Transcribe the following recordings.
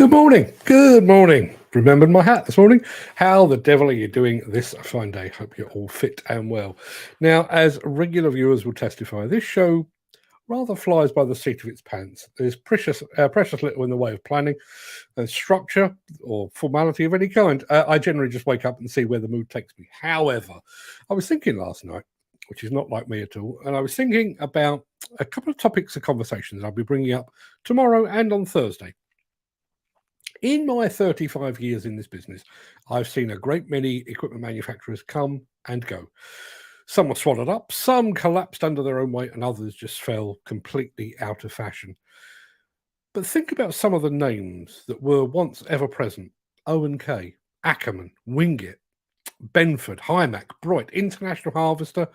Good morning. Good morning. Remembered my hat this morning. How the devil are you doing this fine day? Hope you're all fit and well. Now, as regular viewers will testify, this show rather flies by the seat of its pants. There's precious little in the way of planning and structure or formality of any kind. I generally just wake up and see where the mood takes me. However, I was thinking last night, which is not like me at all, and I was thinking about a couple of topics of conversation that I'll be bringing up tomorrow and on Thursday. In my 35 years in this business, I've seen a great many equipment manufacturers come and go. Some were swallowed up, some collapsed under their own weight, and others just fell completely out of fashion. But think about some of the names that were once ever present. O&K, Ackerman, Wingate, Benford, Hymac, Bright, International Harvester,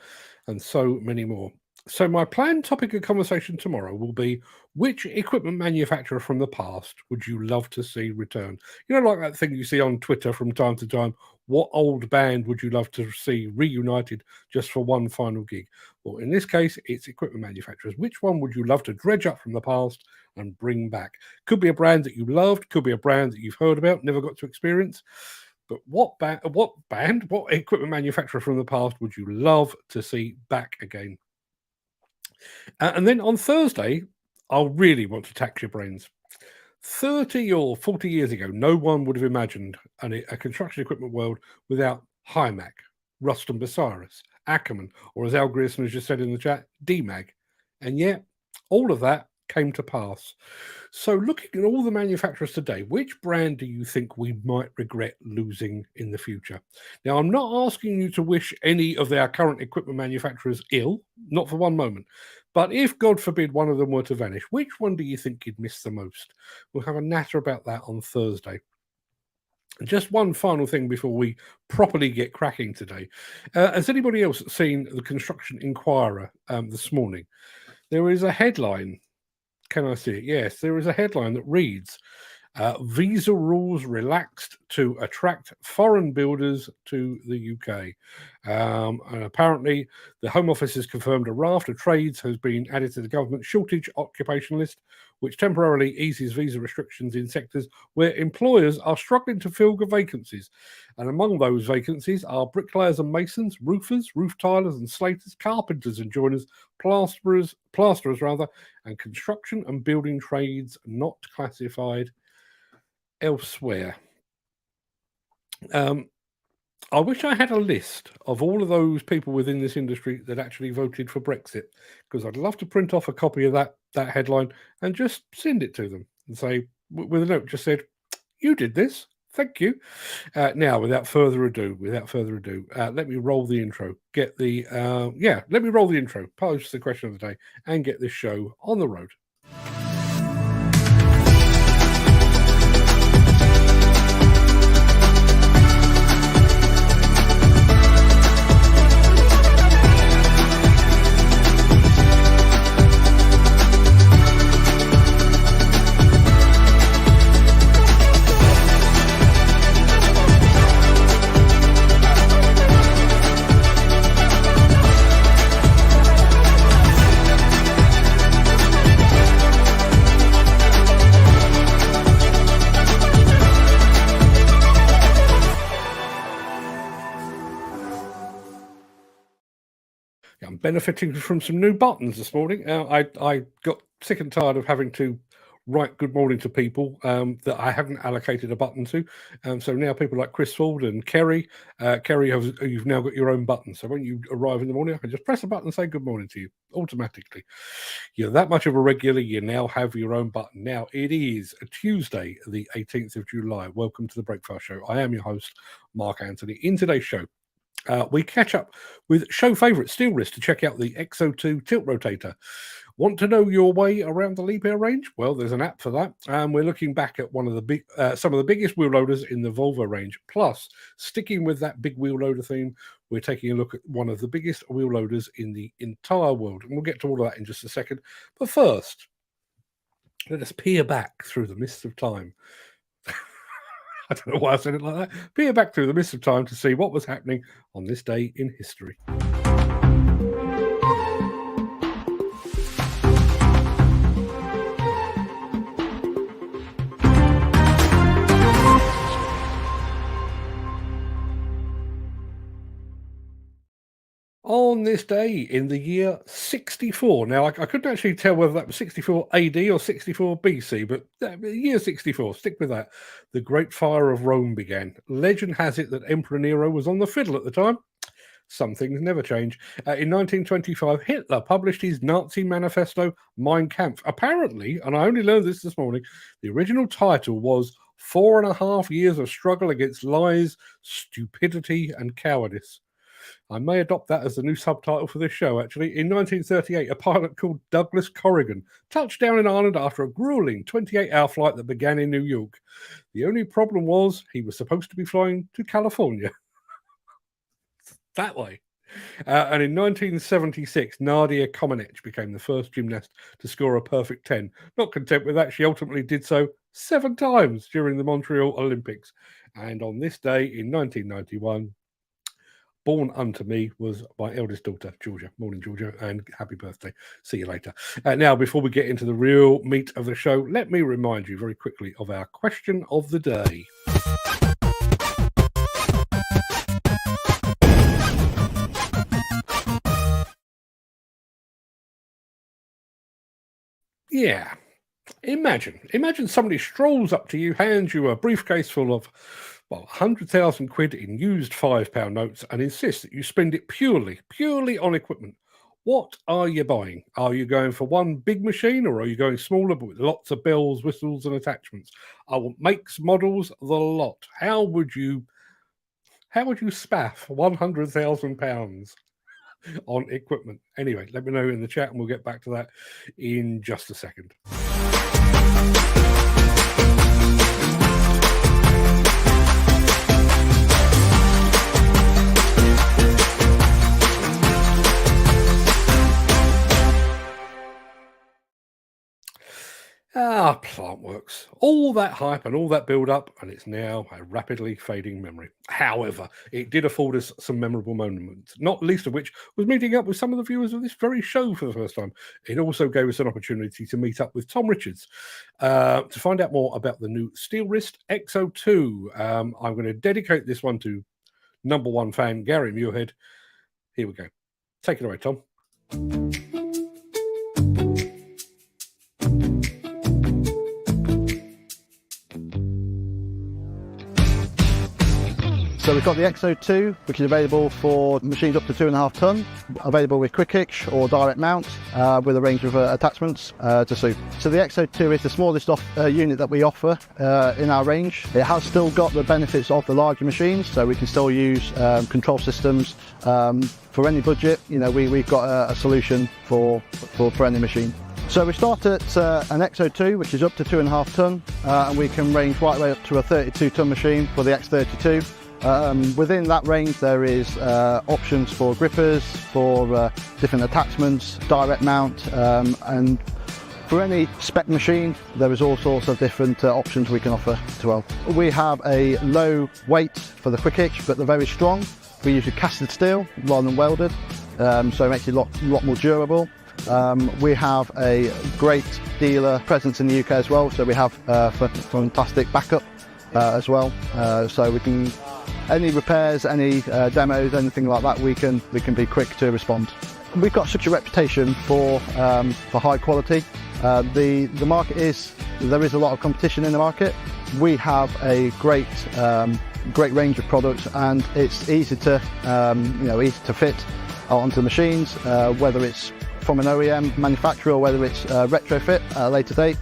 and so many more. So my planned topic of conversation tomorrow will be, which equipment manufacturer from the past would you love to see return? You know, like that thing you see on Twitter from time to time, what old band would you love to see reunited just for one final gig? Well, in this case, it's equipment manufacturers. Which one would you love to dredge up from the past and bring back? Could be a brand that you loved, could be a brand that you've heard about, never got to experience. But what equipment manufacturer from the past would you love to see back again? And then on Thursday, I'll really want to tax your brains. 30 or 40 years ago, no one would have imagined a construction equipment world without Hymac, Ruston Bucyrus, Ackerman, or as Al Grierson has just said in the chat, DMAG. And yet, all of that came to pass. So looking at all the manufacturers today, which brand do you think we might regret losing in the future? Now, I'm not asking you to wish any of our current equipment manufacturers ill, not for one moment. But if, God forbid, one of them were to vanish, which one do you think you'd miss the most? We'll have a natter about that on Thursday. Just one final thing before we properly get cracking today. Has anybody else seen the Construction Inquirer this morning? There is a headline. Can I see it? Yes, there is a headline that reads, visa rules relaxed to attract foreign builders to the UK. And apparently, the Home Office has confirmed a raft of trades has been added to the government shortage occupation list, which temporarily eases visa restrictions in sectors where employers are struggling to fill vacancies. And among those vacancies are bricklayers and masons, roofers, roof tilers and slaters, carpenters and joiners, plasterers, and construction and building trades not classified elsewhere. I wish I had a list of all of those people within this industry that actually voted for Brexit, because I'd love to print off a copy of that headline and just send it to them and say, with a note, just said, you did this, thank you. Now, without further ado, let me roll the intro. Let me roll the intro, pose the question of the day, and get this show on the road. I'm benefiting from some new buttons this morning. I got sick and tired of having to write good morning to people that I haven't allocated a button to. So now people like Chris Ford and Kerry, you've now got your own button. So when you arrive in the morning, I can just press a button and say good morning to you automatically. You're that much of a regular, you now have your own button. Now, it is a Tuesday, the 18th of July. Welcome to the Breakfast Show. I am your host, Mark Anthony. In today's show, we catch up with show favourite Steelwrist to check out the XO2 tilt rotator. Want to know your way around the Liebherr range? Well, there's an app for that. And we're looking back at one of the some of the biggest wheel loaders in the Volvo range. Plus, sticking with that big wheel loader theme, we're taking a look at one of the biggest wheel loaders in the entire world. And we'll get to all of that in just a second. But first, let us peer back through the mists of time. I don't know why I said it like that. Peer back through the mist of time to see what was happening on this day in history. On this day in the year 64. Now, I couldn't actually tell whether that was 64 AD or 64 BC, but year 64, stick with that. The Great Fire of Rome began. Legend has it that Emperor Nero was on the fiddle at the time. Some things never change. In 1925, Hitler published his Nazi manifesto, Mein Kampf. Apparently, and I only learned this morning, the original title was 4.5 years of struggle against lies, stupidity, and cowardice. I may adopt that as the new subtitle for this show, actually. In 1938, a pilot called Douglas Corrigan touched down in Ireland after a grueling 28-hour flight that began in New York. The only problem was he was supposed to be flying to California. That way. And in 1976, Nadia Comaneci became the first gymnast to score a perfect 10. Not content with that, she ultimately did so 7 times during the Montreal Olympics. And on this day in 1991, born unto me was my eldest daughter, Georgia. Morning, Georgia, and happy birthday. See you later. Now, before we get into the real meat of the show, let me remind you very quickly of our question of the day. Yeah. Imagine somebody strolls up to you, hands you a briefcase full of 100,000 quid in used £5 notes and insists that you spend it purely on equipment. What are you buying? Are you going for one big machine, or are you going smaller but with lots of bells, whistles, and attachments? I want makes, models, the lot. How would you spaff £100,000 on equipment? Anyway, let me know in the chat and we'll get back to that in just a second. Plantworks. All that hype and all that build-up, and it's now a rapidly fading memory. However, it did afford us some memorable moments, not least of which was meeting up with some of the viewers of this very show for the first time. It also gave us an opportunity to meet up with Tom Richards to find out more about the new Steelwrist XO2. I'm going to dedicate this one to number one fan, Gary Muirhead. Here we go. Take it away, Tom. So we've got the XO2, which is available for machines up to 2.5 tonne, available with quick hitch or direct mount with a range of attachments to suit. So the XO2 is the smallest unit that we offer in our range. It has still got the benefits of the larger machines, so we can still use control systems for any budget. You know, we've got a solution for any machine. So we start at an XO2, which is up to 2.5 tonne, and we can range right away up to a 32 tonne machine for the X32. Within that range there is options for grippers, for different attachments, direct mount, and for any spec machine there is all sorts of different options we can offer as well. We have a low weight for the quick hitch, but they're very strong. We use casted steel rather than welded, so it makes it a lot more durable. We have a great dealer presence in the UK as well, so we have fantastic backup as well, so we can any repairs, any demos, anything like that, we can be quick to respond. We've got such a reputation for high quality. The market there is a lot of competition in the market. We have a great range of products, and it's easy to easy to fit onto the machines, whether it's from an OEM manufacturer or whether it's retrofit at a later date.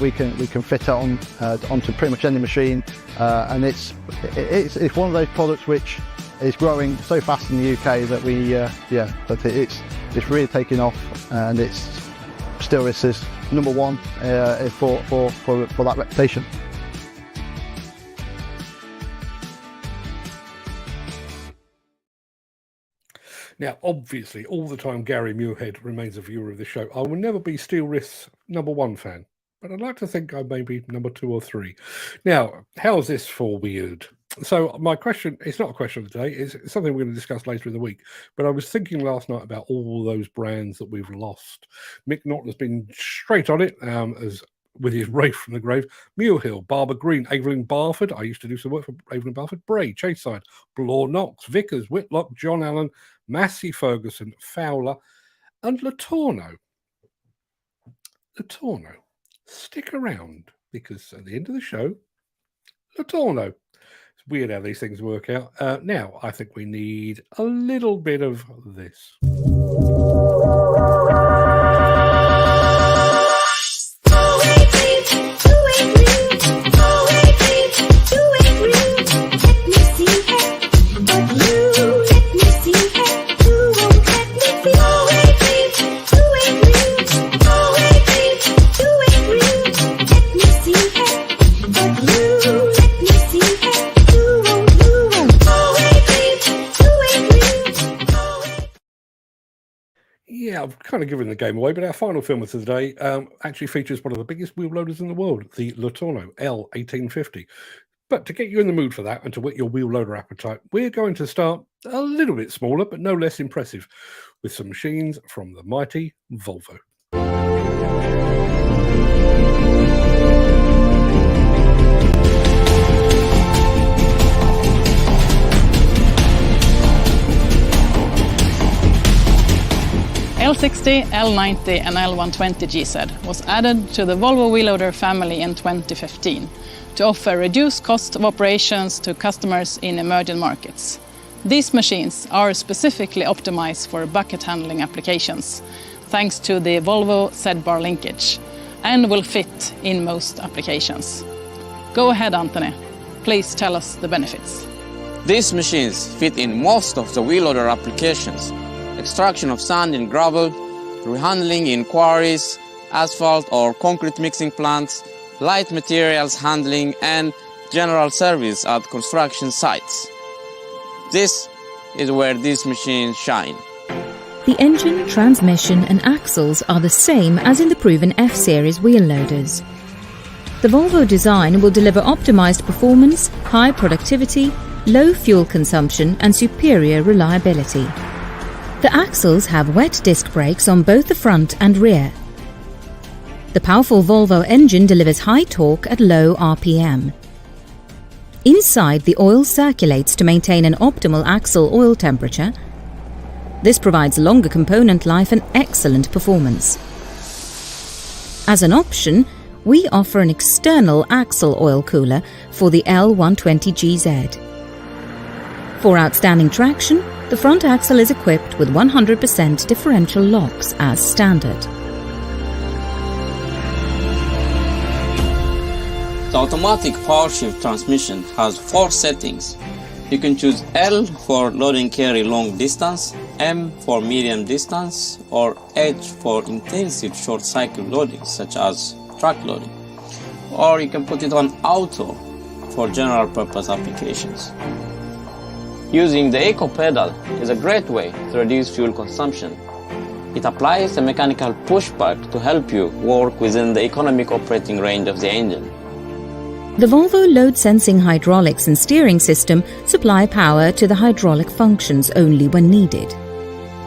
We can fit it onto pretty much any machine, and it's one of those products which is growing so fast in the UK that it's really taking off, and it's still is number one for that reputation. Now, obviously, all the time Gary Muirhead remains a viewer of the show. I will never be Steelwrist's number one fan, but I'd like to think I may be number 2 or 3. Now, how's this for weird? So my question, it's not a question of the day, it's something we're going to discuss later in the week, but I was thinking last night about all those brands that we've lost. Mick Norton has been straight on it, as with his Wraith from the Grave, Mule Hill, Barber Green, Aveling Barford. I used to do some work for Aveling Barford, Bray, Chaseside, Blaw Knox, Vickers, Whitlock, John Allen, Massey Ferguson, Fowler, and Latorno. Latorno, stick around because at the end of the show, Latorno. It's weird how these things work out. Now, I think we need a little bit of this. Yeah, I've kind of given the game away, but our final film of today actually features one of the biggest wheel loaders in the world, the Latorno L1850. But to get you in the mood for that and to whet your wheel loader appetite, we're going to start a little bit smaller, but no less impressive, with some machines from the mighty Volvo. L60, L90 and L120 GZ was added to the Volvo wheel loader family in 2015 to offer reduced cost of operations to customers in emerging markets. These machines are specifically optimized for bucket handling applications thanks to the Volvo Z-bar linkage and will fit in most applications. Go ahead, Anthony. Please tell us the benefits. These machines fit in most of the wheel loader applications. Extraction of sand in gravel, rehandling in quarries, asphalt or concrete mixing plants, light materials handling and general service at construction sites. This is where these machines shine. The engine, transmission and axles are the same as in the proven F-Series wheel loaders. The Volvo design will deliver optimized performance, high productivity, low fuel consumption and superior reliability. The axles have wet disc brakes on both the front and rear. The powerful Volvo engine delivers high torque at low RPM. Inside, the oil circulates to maintain an optimal axle oil temperature. This provides longer component life and excellent performance. As an option, we offer an external axle oil cooler for the L120GZ. For outstanding traction, the front axle is equipped with 100% differential locks as standard. The automatic power shift transmission has 4 settings. You can choose L for load and carry long distance, M for medium distance, or H for intensive short cycle loading such as truck loading. Or you can put it on auto for general purpose applications. Using the Eco pedal is a great way to reduce fuel consumption. It applies a mechanical pushback to help you work within the economic operating range of the engine. The Volvo load sensing hydraulics and steering system supply power to the hydraulic functions only when needed.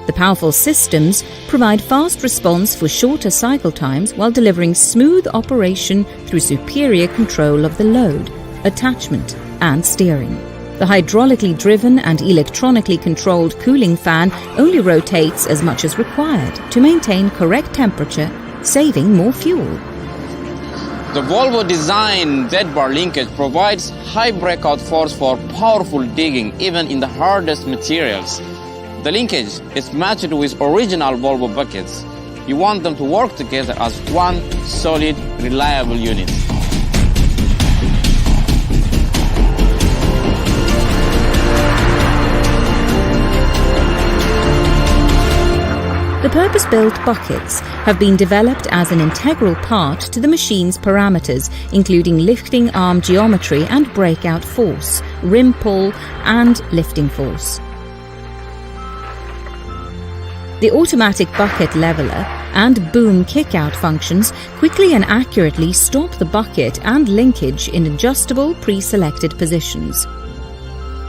The powerful systems provide fast response for shorter cycle times while delivering smooth operation through superior control of the load, attachment and steering. The hydraulically driven and electronically controlled cooling fan only rotates as much as required to maintain correct temperature, saving more fuel. The Volvo design Z-bar linkage provides high breakout force for powerful digging even in the hardest materials. The linkage is matched with original Volvo buckets. You want them to work together as one solid, reliable unit. The purpose-built buckets have been developed as an integral part to the machine's parameters, including lifting arm geometry and breakout force, rim pull and lifting force. The automatic bucket leveler and boom kick-out functions quickly and accurately stop the bucket and linkage in adjustable pre-selected positions.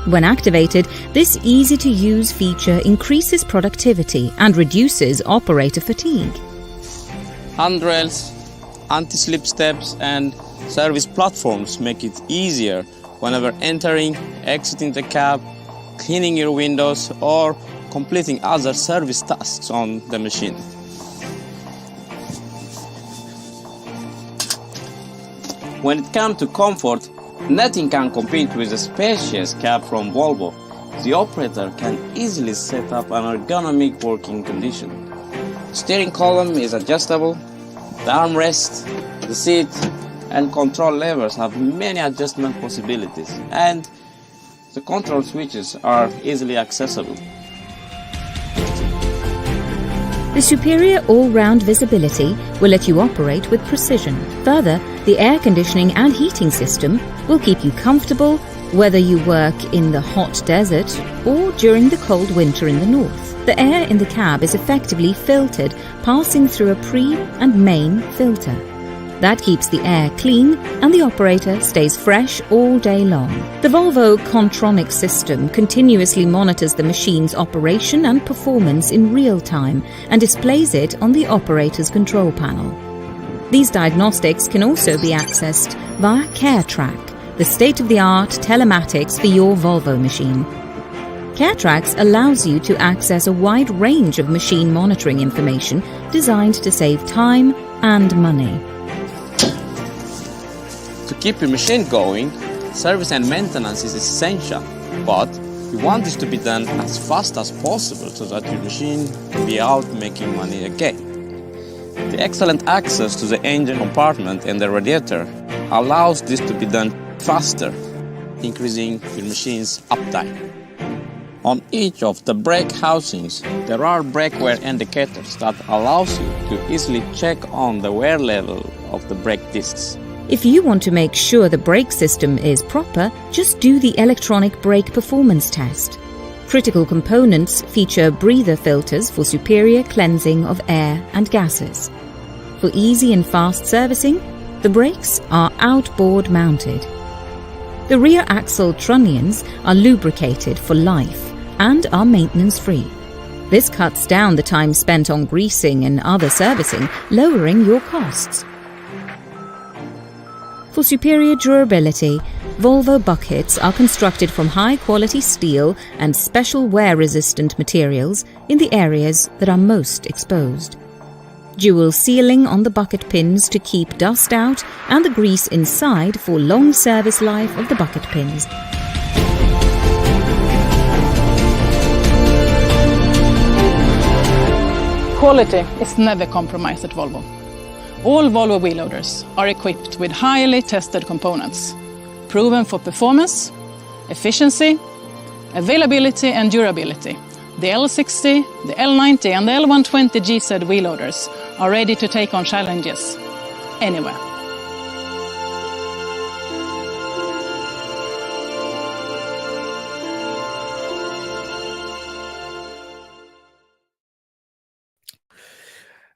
When activated, this easy-to-use feature increases productivity and reduces operator fatigue. Handrails, anti-slip steps and service platforms make it easier whenever entering, exiting the cab, cleaning your windows, or completing other service tasks on the machine. When it comes to comfort, nothing can compete with a spacious cab from Volvo. The operator can easily set up an ergonomic working condition. The steering column is adjustable, the armrest, the seat, and control levers have many adjustment possibilities, and the control switches are easily accessible. The superior all-round visibility will let you operate with precision. Further, the air conditioning and heating system will keep you comfortable whether you work in the hot desert or during the cold winter in the north. The air in the cab is effectively filtered, passing through a pre- and main filter. That keeps the air clean and the operator stays fresh all day long. The Volvo Contronic system continuously monitors the machine's operation and performance in real time and displays it on the operator's control panel. These diagnostics can also be accessed via CareTrack, the state-of-the-art telematics for your Volvo machine. CareTrack allows you to access a wide range of machine monitoring information designed to save time and money. To keep your machine going, service and maintenance is essential, but you want this to be done as fast as possible so that your machine will be out making money again. The excellent access to the engine compartment and the radiator allows this to be done faster, increasing your machine's uptime. On each of the brake housings, there are brake wear indicators that allows you to easily check on the wear level of the brake discs. If you want to make sure the brake system is proper, just do the electronic brake performance test. Critical components feature breather filters for superior cleansing of air and gases. For easy and fast servicing, the brakes are outboard mounted. The rear axle trunnions are lubricated for life and are maintenance-free. This cuts down the time spent on greasing and other servicing, lowering your costs. For superior durability, Volvo buckets are constructed from high-quality steel and special wear-resistant materials in the areas that are most exposed. Dual sealing on the bucket pins to keep dust out and the grease inside for long service life of the bucket pins. Quality is never compromised at Volvo. All Volvo wheel loaders are equipped with highly tested components, proven for performance, efficiency, availability and durability. The L60, the L90 and the L120 GZ wheel loaders are ready to take on challenges anywhere.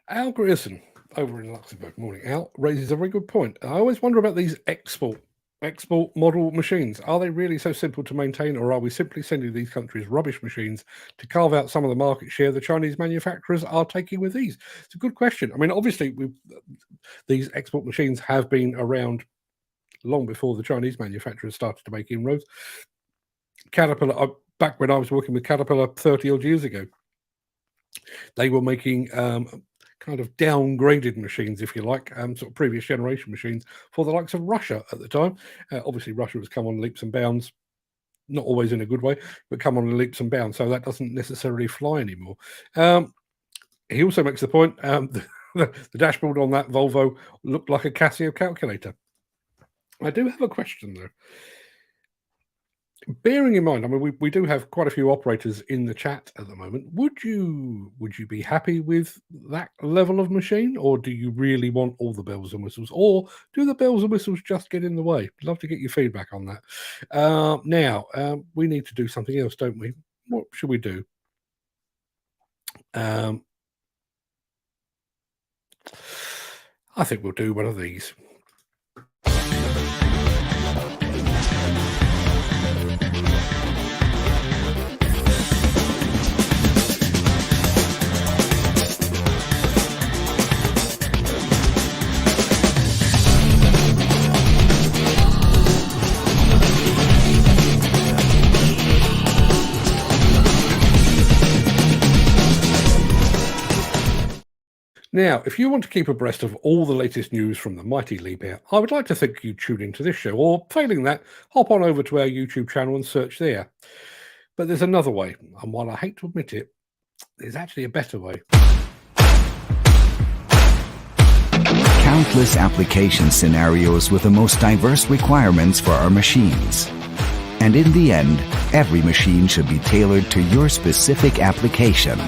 Al Grierson over in Luxembourg, morning. Al raises a very good point. I always wonder about these export model machines. Are they really so simple to maintain, or are we simply sending these countries rubbish machines to carve out some of the market share the Chinese manufacturers are taking with these? It's a good question. I mean, obviously, these export machines have been around long before the Chinese manufacturers started to make inroads. Caterpillar, back when I was working with Caterpillar 30 odd years ago, they were making kind of downgraded machines, if you like, sort of previous generation machines for the likes of Russia at the time. Obviously, Russia has come on leaps and bounds, not always in a good way, but come on leaps and bounds, so that doesn't necessarily fly anymore. He also makes the point, the dashboard on that Volvo looked like a Casio calculator. I do have a question, though. Bearing in mind, I mean, we do have quite a few operators in the chat at the moment. Would you be happy with that level of machine, or do you really want all the bells and whistles, or do the bells and whistles just get in the way? I'd love to get your feedback on that. Now, we need to do something else, don't we? What should we do? I think we'll do one of these. Now, if you want to keep abreast of all the latest news from the mighty Liebherr, I would like to think you tune into this show, or failing that, hop on over to our YouTube channel and search there. But there's another way, and while I hate to admit it, there's actually a better way. Countless application scenarios with the most diverse requirements for our machines. And in the end, every machine should be tailored to your specific application.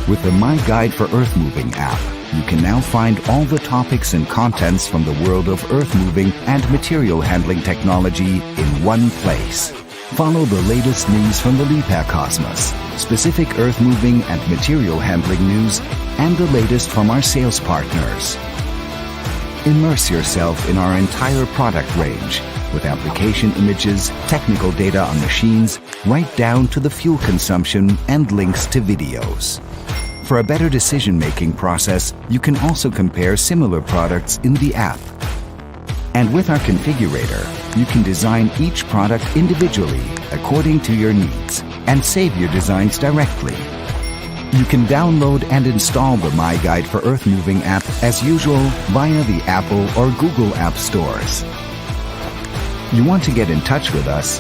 With the My Guide for Earth Moving app, you can now find all the topics and contents from the world of earth moving and material handling technology in one place. Follow the latest news from the Liebherr cosmos, specific earth moving and material handling news, and the latest from our sales partners. Immerse yourself in our entire product range, with application images, technical data on machines, right down to the fuel consumption and links to videos. For a better decision-making process, you can also compare similar products in the app. And with our configurator, you can design each product individually according to your needs and save your designs directly. You can download and install the My Guide for Earth Moving app as usual via the Apple or Google App Stores. You want to get in touch with us?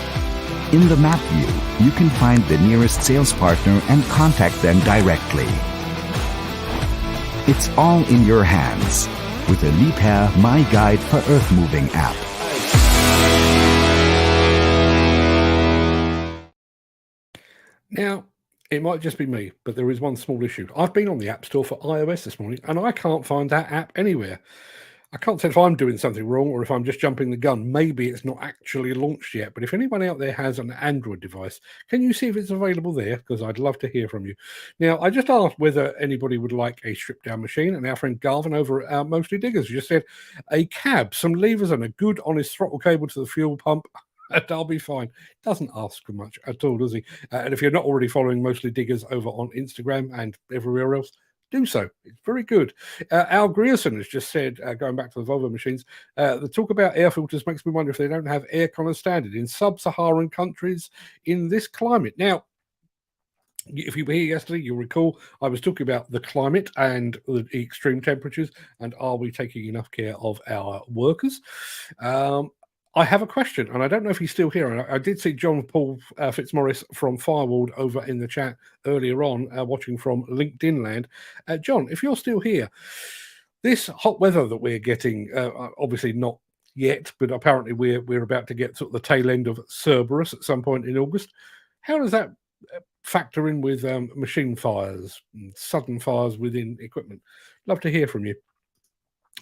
In the map view, you can find the nearest sales partner and contact them directly. It's all in your hands with the Liebherr My Guide for Earth Moving app. Now, it might just be me, but there is one small issue. I've been on the App Store for iOS this morning, and I can't find that app anywhere. I can't tell if I'm doing something wrong or if I'm just jumping the gun. Maybe it's not actually launched yet, but if anyone out there has an Android device, can you see if it's available there? Because I'd love to hear from you. Now, I just asked whether anybody would like a stripped-down machine, and our friend Garvin over at Mostly Diggers just said a cab, some levers, and a good, honest throttle cable to the fuel pump. And I'll be fine. Doesn't ask for much at all, does he? And if you're not already following Mostly Diggers over on Instagram and everywhere else, do so. It's very good. Al Grierson has just said, going back to the Volvo machines, the talk about air filters makes me wonder if they don't have aircon as standard in sub-Saharan countries in this climate. Now, if you were here yesterday, you'll recall I was talking about the climate and the extreme temperatures, and are we taking enough care of our workers? I have a question, and I don't know if he's still here. And I did see John Paul Fitzmaurice from Firewall over in the chat earlier on, watching from LinkedIn land. John, if you're still here, this hot weather that we're getting, obviously not yet, but apparently we're about to get sort of the tail end of Cerberus at some point in August. How does that factor in with machine fires, and sudden fires within equipment? Love to hear from you.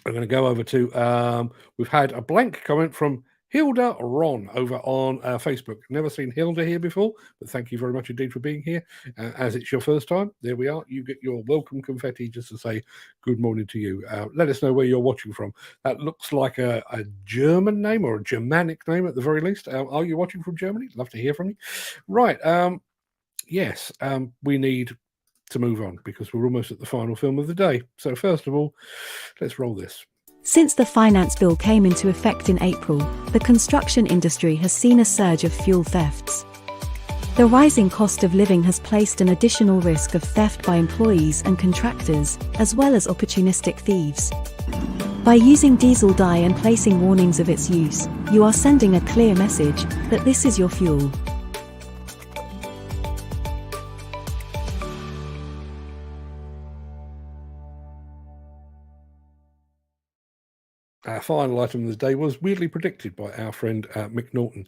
I'm going to go over to, we've had a blank comment from Hilda Ron over on Facebook. Never seen Hilda here before, but thank you very much indeed for being here. As it's your first time, there we are. You get your welcome confetti just to say good morning to you. Let us know where you're watching from. That looks like a German name or a Germanic name at the very least. Are you watching from Germany? Love to hear from you. Right. Yes, we need to move on because we're almost at the final film of the day. So first of all, let's roll this. Since the finance bill came into effect in April, the construction industry has seen a surge of fuel thefts. The rising cost of living has placed an additional risk of theft by employees and contractors, as well as opportunistic thieves. By using diesel dye and placing warnings of its use, you are sending a clear message that this is your fuel. Our final item of the day was weirdly predicted by our friend Mick Norton.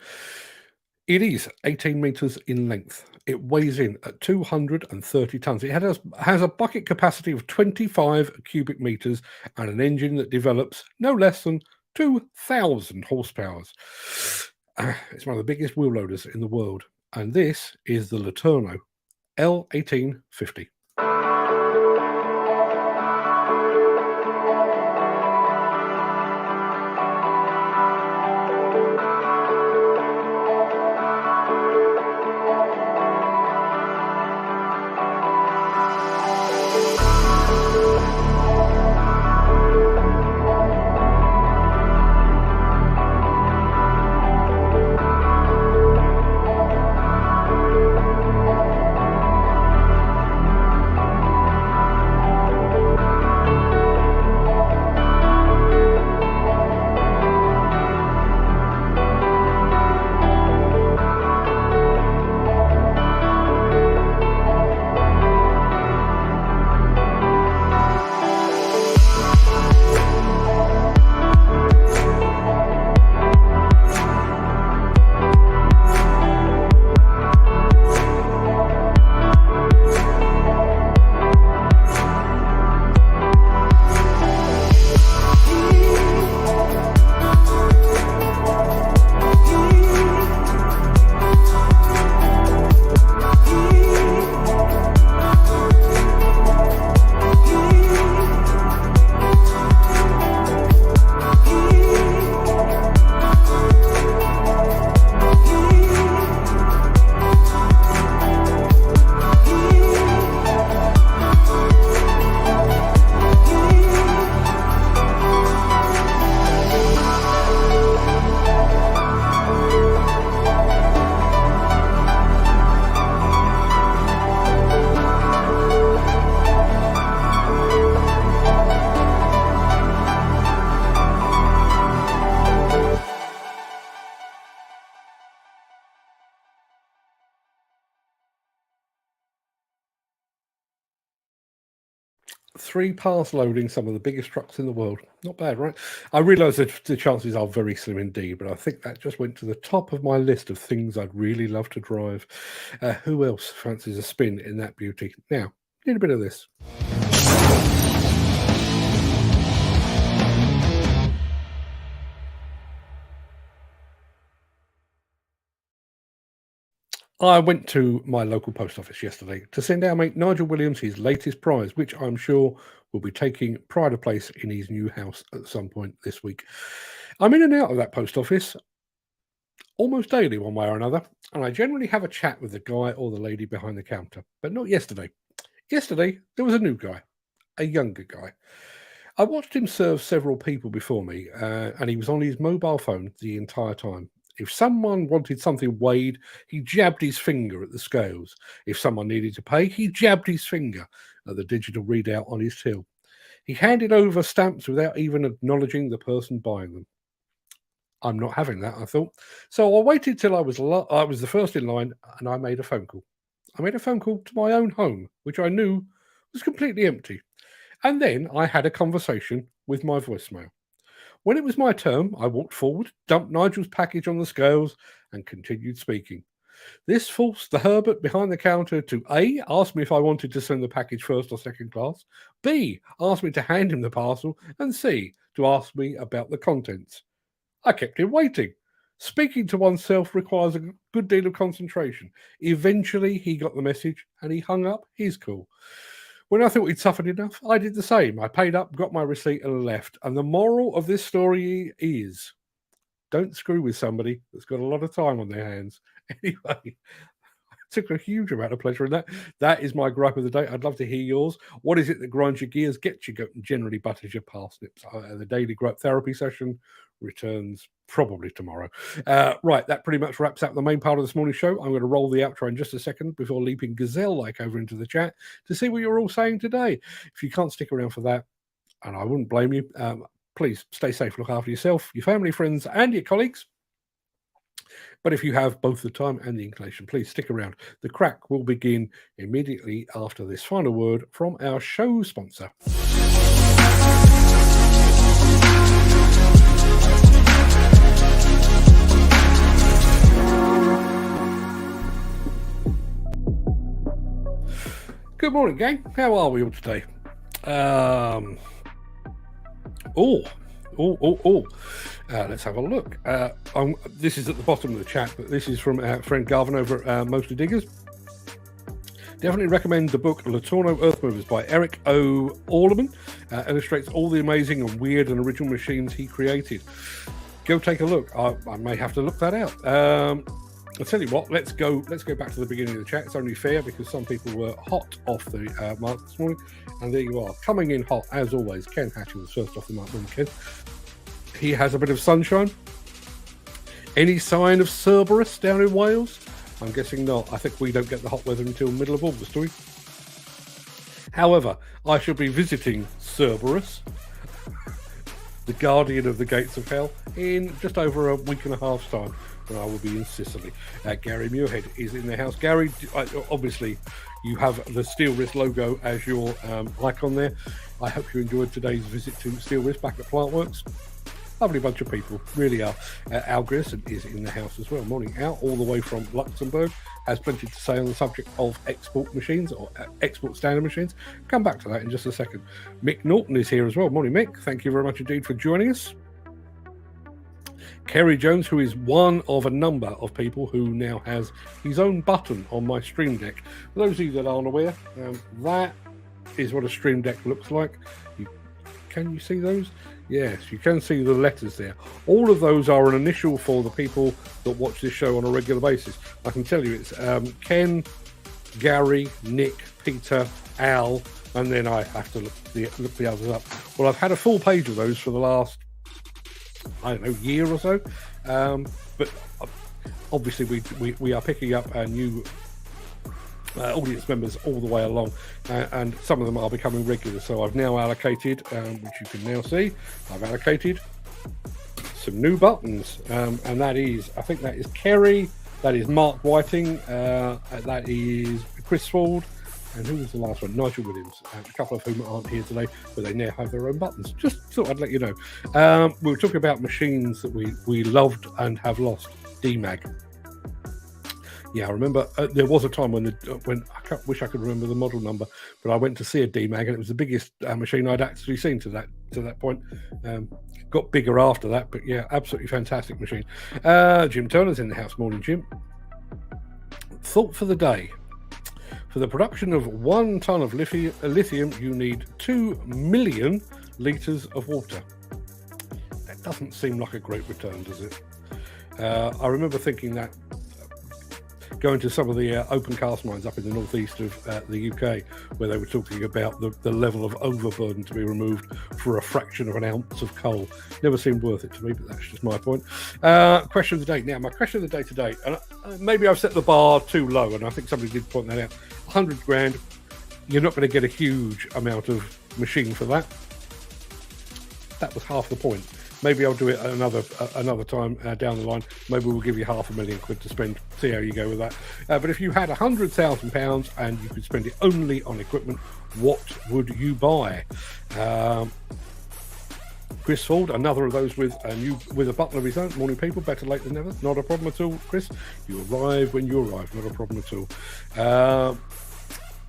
It is 18 metres in length. It weighs in at 230 tonnes. It has a bucket capacity of 25 cubic metres and an engine that develops no less than 2,000 horsepower. It's one of the biggest wheel loaders in the world. And this is the Letourneau L1850. 3 pass loading some of the biggest trucks in the world. Not bad, right? I realise that the chances are very slim indeed, but I think that just went to the top of my list of things I'd really love to drive. Who else fancies a spin in that beauty? Now, need a bit of this. I went to my local post office yesterday to send our mate Nigel Williams his latest prize, which I'm sure will be taking pride of place in his new house at some point this week. I'm in and out of that post office almost daily one way or another, and I generally have a chat with the guy or the lady behind the counter, but not yesterday. Yesterday, there was a new guy, a younger guy. I watched him serve several people before me, and he was on his mobile phone the entire time. If someone wanted something weighed, he jabbed his finger at the scales. If someone needed to pay, he jabbed his finger at the digital readout on his till. He handed over stamps without even acknowledging the person buying them. I'm not having that, I thought. So I waited till I was the first in line, and I made a phone call. I made a phone call to my own home, which I knew was completely empty. And then I had a conversation with my voicemail. When it was my turn, I walked forward, dumped Nigel's package on the scales, and continued speaking. This forced the Herbert behind the counter to A, ask me if I wanted to send the package first or second class, B, ask me to hand him the parcel, and C, to ask me about the contents. I kept him waiting. Speaking to oneself requires a good deal of concentration. Eventually, he got the message, and he hung up his call. When I thought he'd suffered enough, I did the same. I paid up, got my receipt, and left. And the moral of this story is, don't screw with somebody that's got a lot of time on their hands. Anyway, I took a huge amount of pleasure in that. That is my gripe of the day. I'd love to hear yours. What is it that grinds your gears, gets you going, and generally butters your parsnips? The daily gripe therapy session returns probably tomorrow. Right, that pretty much wraps up the main part of this morning's show. I'm going to roll the outro in just a second before leaping gazelle-like over into the chat to see what you're all saying today. If you can't stick around for that, and I wouldn't blame you, please stay safe, look after yourself, your family, friends, and your colleagues. But if you have both the time and the inclination, please stick around. The Craic will begin immediately after this final word from our show sponsor. Good morning, gang. How are we all today? Let's have a look. This is at the bottom of the chat, but this is from our friend Garvin over at Mostly Diggers. Definitely recommend the book Latorno Earth Movers by Eric O. Orleman. Illustrates all the amazing and weird and original machines he created. Go take a look. I may have to look that out. I'll tell you what, let's go back to the beginning of the chat. It's only fair because some people were hot off the mark this morning. And there you are, coming in hot, as always. Ken Hatcher was first off the mark. Ken. He has a bit of sunshine. Any sign of Cerberus down in Wales? I'm guessing not. I think we don't get the hot weather until middle of August, do we? However, I shall be visiting Cerberus, the guardian of the gates of hell, in just over a week and a half's time. I will be in Sicily. Gary Muirhead is in the house. Gary, obviously, you have the Steelwrist logo as your icon there. I hope you enjoyed today's visit to Steelwrist back at Plantworks. Lovely bunch of people, really are. Al Grierson is in the house as well. Morning, Al, all the way from Luxembourg. Has plenty to say on the subject of export machines or export standard machines. Come back to that in just a second. Mick Norton is here as well. Morning, Mick. Thank you very much indeed for joining us. Kerry Jones, who is one of a number of people who now has his own button on my Stream Deck. For those of you that aren't aware, that is what a Stream Deck looks like. Can you see those? Yes, you can see the letters there. All of those are an initial for the people that watch this show on a regular basis. I can tell you it's Ken, Gary, Nick, Peter, Al, and then I have to look the others up. Well, I've had a full page of those for the last, I don't know, year or so. But obviously we are picking up new audience members all the way along, and some of them are becoming regular. So I've now allocated, which you can now see, I've allocated some new buttons, and that is, I think that is Kerry, that is Mark Whiting, that is Chris Ford, And who was the last one? Nigel Williams, a couple of whom aren't here today, but they now have their own buttons. Just thought I'd let you know. We were talking about machines that we loved and have lost. DMAG. Yeah, I remember there was a time when wish I could remember the model number, but I went to see a DMAG and it was the biggest machine I'd actually seen to that point. Got bigger after that, but yeah, absolutely fantastic machine. Jim Turner's in the house. Morning, Jim. Thought for the day. For the production of 1 ton of lithium, you need 2 million litres of water. That doesn't seem like a great return, does it? I remember thinking that going to some of the open cast mines up in the northeast of the UK, where they were talking about the level of overburden to be removed for a fraction of an ounce of coal. Never seemed worth it to me, but that's just my point. Question of the day. Now, my question of the day today, and maybe I've set the bar too low, and I think somebody did point that out. 100 grand, you're not going to get a huge amount of machine for that. That was half the point. Maybe I'll do it another time down the line. Maybe we'll give you £500,000 to spend. See how you go with that. But if you had £100,000 and you could spend it only on equipment, what would you buy? Chris Ford, another of those with a button of his own. Morning, people. Better late than never. Not a problem at all, Chris. You arrive when you arrive. Not a problem at all.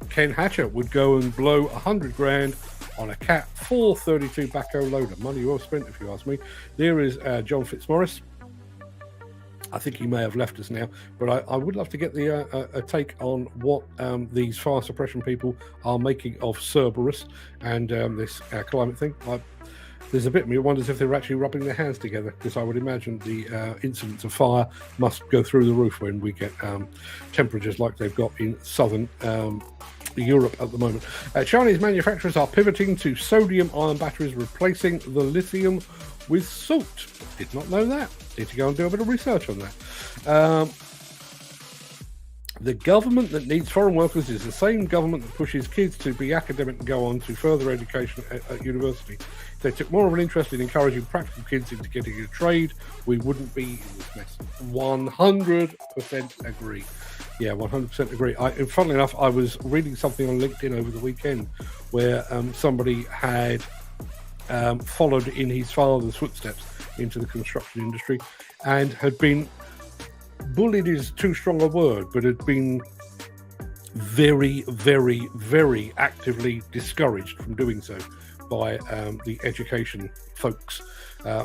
Ken Hatcher would go and blow 100 grand on a Cat 432 backhoe loader. Money well spent, if you ask me. There is John Fitzmaurice. I think he may have left us now, but I would love to get a take on what these fire suppression people are making of Cerberus and this climate thing. There's a bit of me who wonders if they're actually rubbing their hands together, because I would imagine the incidence of fire must go through the roof when we get temperatures like they've got in southern Europe at the moment. Chinese manufacturers are pivoting to sodium-ion batteries, replacing the lithium with salt. Did not know that. Need to go and do a bit of research on that. The government that needs foreign workers is the same government that pushes kids to be academic and go on to further education at university. If they took more of an interest in encouraging practical kids into getting a trade, we wouldn't be in this mess. 100% agree. Yeah, 100% agree. Funnily enough, I was reading something on LinkedIn over the weekend where somebody had followed in his father's footsteps into the construction industry and had been, bullied is too strong a word, but had been very, very, very actively discouraged from doing so by the education folks.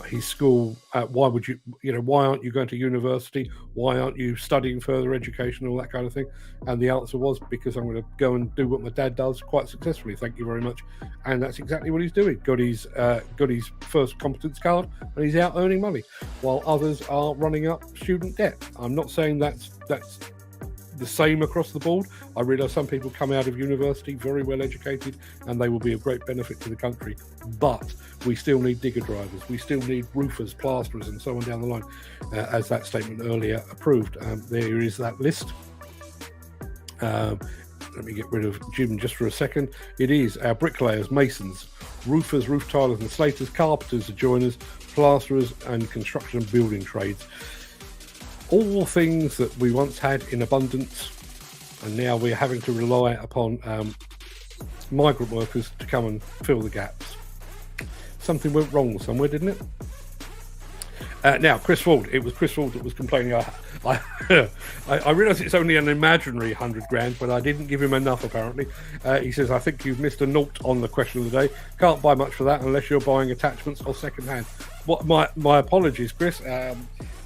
His school, why aren't you going to university? Why aren't you studying further education, all that kind of thing? And the answer was, because I'm going to go and do what my dad does quite successfully, thank you very much. And that's exactly what he's doing. Got his first competence card, and he's out earning money, while others are running up student debt. I'm not saying that's the same across the board. I realise some people come out of university very well educated and they will be of great benefit to the country, but we still need digger drivers, we still need roofers, plasterers and so on down the line, as that statement earlier approved. There is that list. Let me get rid of Jim just for a second. It is our bricklayers, masons, roofers, roof tilers and slaters, carpenters, joiners, plasterers and construction and building trades. All things that we once had in abundance, and now we're having to rely upon migrant workers to come and fill the gaps. Something went wrong somewhere, didn't it? Now, Chris Ford. It was Chris Ford that was complaining. I realise it's only an imaginary 100 grand, but I didn't give him enough, apparently. He says, I think you've missed a naught on the question of the day. Can't buy much for that unless you're buying attachments or second hand. My apologies, Chris.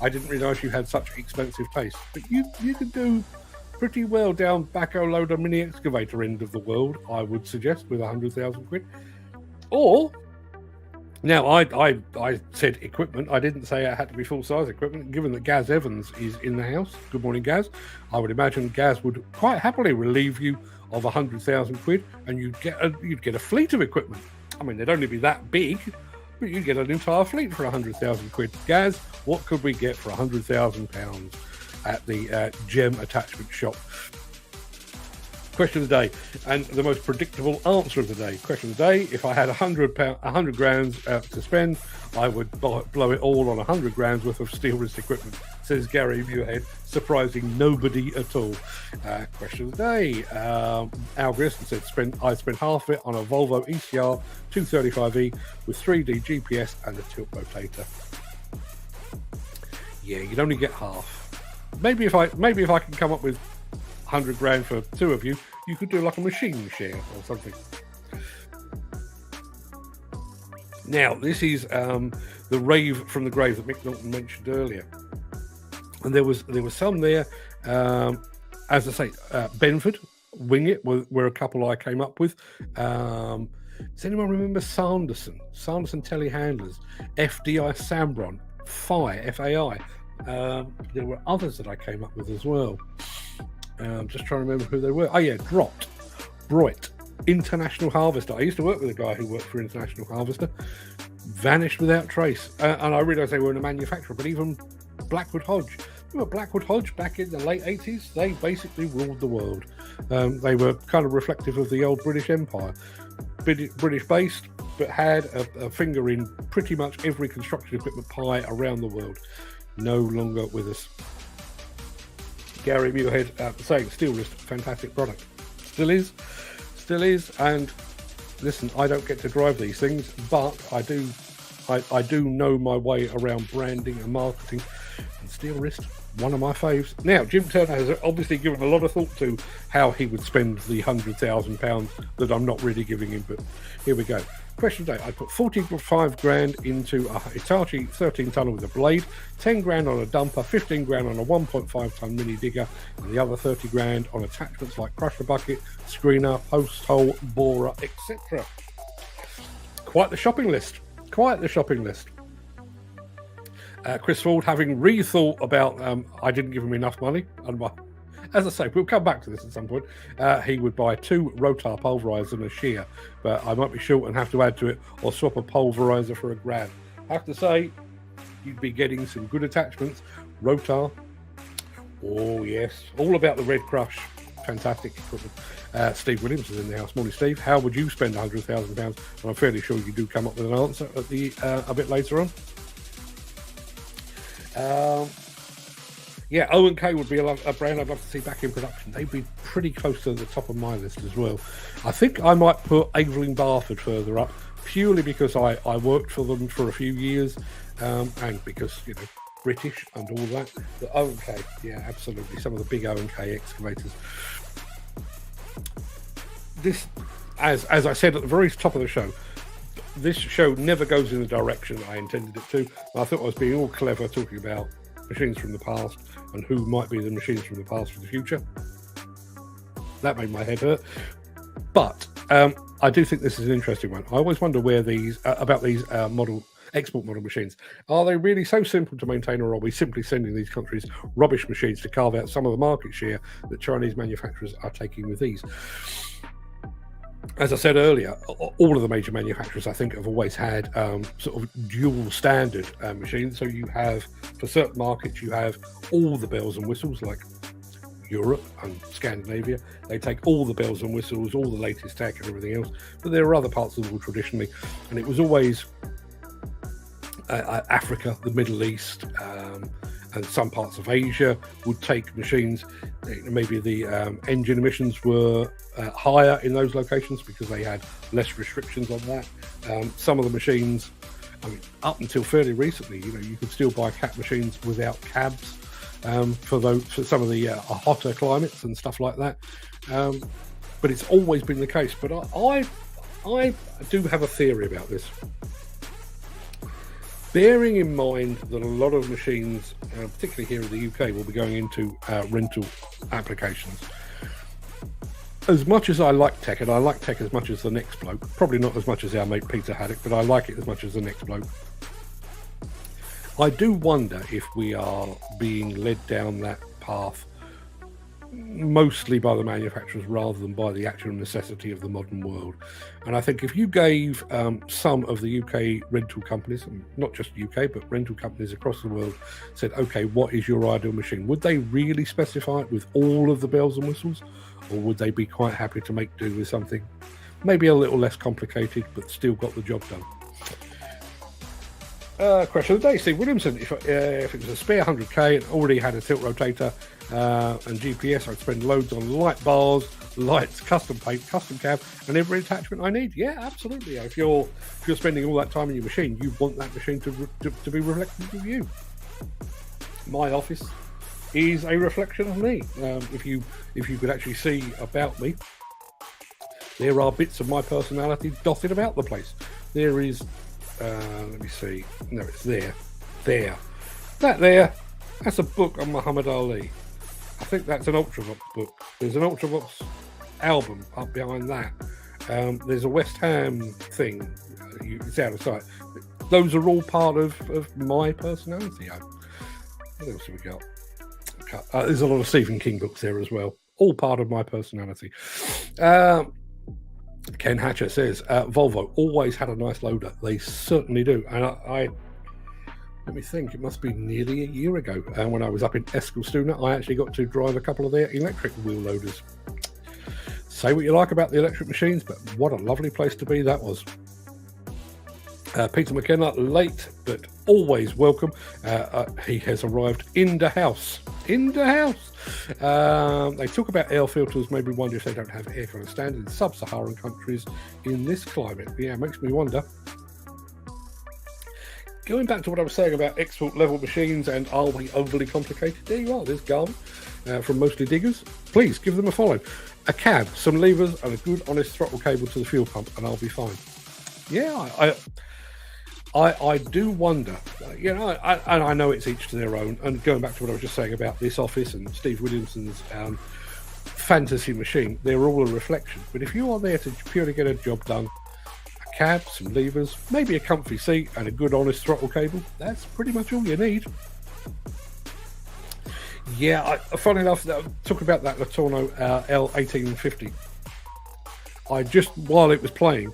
I didn't realise you had such expensive taste. But you could do pretty well down backhoe loader mini excavator end of the world, I would suggest, with 100,000 quid. Or... Now, I said equipment. I didn't say it had to be full-size equipment. Given that Gaz Evans is in the house, good morning, Gaz, I would imagine Gaz would quite happily relieve you of 100,000 quid, and you'd get a fleet of equipment. I mean, they'd only be that big, but you'd get an entire fleet for 100,000 quid. Gaz, what could we get for £100,000 at the Gem Attachment Shop? Question of the day, and the most predictable answer of the day. Question of the day: if I had 100 grand to spend, I would blow it all on 100 grand's worth of Steelwrist equipment. says Gary Muirhead, surprising nobody at all. Question of the day. Al Grissom said, I spent half of it on a Volvo ECR 235E with 3D GPS and a tilt rotator. Yeah, you'd only get half. Maybe if I can come up with 100 grand for two of you, you could do like a machine share or something. Now, this is the rave from the grave that Mick Norton mentioned earlier, and there was some there. As I say, Benford, Wing It were a couple I came up with. Does anyone remember Sanderson telehandlers, FDI Sambron, FAI? There were others that I came up with as well. I'm just trying to remember who they were. Oh yeah, Broit, International Harvester. I used to work with a guy who worked for International Harvester. Vanished without trace. And I realised they were in a manufacturer, but even Blackwood Hodge. Remember Blackwood Hodge back in the late 80s? They basically ruled the world. They were kind of reflective of the old British Empire. British based, but had a finger in pretty much every construction equipment pie around the world. No longer with us. Gary Muirhead saying Steelwrist, fantastic product. Still is. And listen, I don't get to drive these things, but I do know my way around branding and marketing. And Steelwrist, one of my faves. Now, Jim Turner has obviously given a lot of thought to how he would spend the £100,000 that I'm not really giving him, but here we go. Question day, I put 45 grand into a Hitachi 13 tonner with a blade, 10 grand on a dumper, 15 grand on a 1.5 ton mini digger, and the other 30 grand on attachments like crusher bucket, screener, post hole, borer, etc. Quite the shopping list. Chris Ford, having rethought about, I didn't give him enough money, and as I say, we'll come back to this at some point. He would buy 2 rotar pulverizers and a shear, but I might be short and have to add to it or swap a pulverizer for a grab. I have to say, you'd be getting some good attachments. Rotar, oh yes, all about the red crush. Fantastic equipment. Steve Williams is in the house. Morning, Steve. How would you spend £100,000? And I'm fairly sure you do come up with an answer at the a bit later on. Yeah, O&K would be a brand I'd love to see back in production. They'd be pretty close to the top of my list as well. I think I might put Aveling Barford further up, purely because I worked for them for a few years, and because, you know, British and all that. But O&K, yeah, absolutely. Some of the big O&K excavators. This, as I said at the very top of the show, this show never goes in the direction I intended it to. I thought I was being all clever talking about machines from the past and who might be the machines from the past for the future. That made my head hurt. But I do think this is an interesting one. I always wonder where these about these export model machines. Are they really so simple to maintain, or are we simply sending these countries rubbish machines to carve out some of the market share that Chinese manufacturers are taking with these? As I said earlier, all of the major manufacturers, I think, have always had sort of dual standard machines. So you have, for certain markets, you have all the bells and whistles, like Europe and Scandinavia. They take all the bells and whistles, all the latest tech and everything else. But there are other parts of the world traditionally, and it was always Africa, the Middle East, and some parts of Asia would take machines. Maybe the engine emissions were higher in those locations because they had less restrictions on that. Some of the machines, I mean, up until fairly recently, you know, you could still buy cat machines without cabs for some of the hotter climates and stuff like that. But it's always been the case. But I do have a theory about this. Bearing in mind that a lot of machines, particularly here in the UK, will be going into rental applications. As much as I like tech, and I like tech as much as the next bloke, probably not as much as our mate Peter Haddock, but I like it as much as the next bloke. I do wonder if we are being led down that path mostly by the manufacturers rather than by the actual necessity of the modern world. And I think if you gave some of the UK rental companies, not just UK, but rental companies across the world, said, okay, what is your ideal machine? Would they really specify it with all of the bells and whistles? Or would they be quite happy to make do with something maybe a little less complicated, but still got the job done? Question of the day, Steve Williamson. If it was a spare 100k and already had a tilt rotator and GPS, I'd spend loads on light bars, lights, custom paint, custom cab, and every attachment I need. Yeah, absolutely. If you're spending all that time in your machine, you want that machine to be reflective of you. My office is a reflection of me. If you could actually see about me, there are bits of my personality dotted about the place. There is. Let me see. No, it's there. That's a book on Muhammad Ali. I think that's an Ultravox book. There's an Ultravox album up behind that. There's a West Ham thing. It's out of sight. Those are all part of my personality. What else have we got? There's a lot of Stephen King books there as well. All part of my personality. Ken Hatcher says, Volvo always had a nice loader. They certainly do. And I let me think, it must be nearly a year ago when I was up in Eskilstuna, I actually got to drive a couple of their electric wheel loaders. Say what you like about the electric machines, but what a lovely place to be that was. Peter McKenna, late but always welcome. He has arrived in the house. They talk about air filters, maybe wonder if they don't have air kind of standard in sub-Saharan countries in this climate. Yeah, it makes me wonder. Going back to what I was saying about export level machines and are we overly complicated? There you are, there's Garmin from Mostly Diggers. Please give them a follow. A cab, some levers and a good honest throttle cable to the fuel pump and I'll be fine. Yeah, I do wonder, and I know it's each to their own. And going back to what I was just saying about this office and Steve Williamson's fantasy machine, they're all a reflection. But if you are there to purely get a job done, a cab, some levers, maybe a comfy seat, and a good honest throttle cable, that's pretty much all you need. Yeah, funny enough, talk about that Latorno L1850. While it was playing,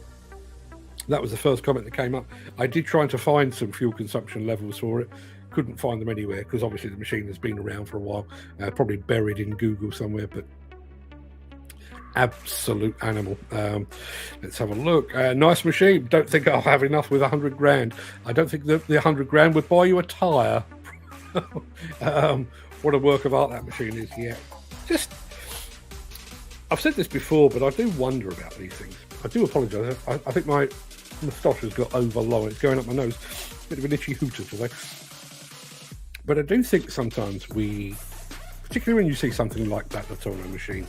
that was the first comment that came up. I did try to find some fuel consumption levels for it. Couldn't find them anywhere because obviously the machine has been around for a while, probably buried in Google somewhere, but absolute animal. Let's have a look. Nice machine. Don't think I'll have enough with 100 grand. I don't think the 100 grand would buy you a tyre. What a work of art that machine is. Yeah. I've said this before, but I do wonder about these things. I do apologise. I think my moustache has got over long. It's going up my nose. Bit of an itchy hooter today. But I do think sometimes particularly when you see something like that Latorno machine,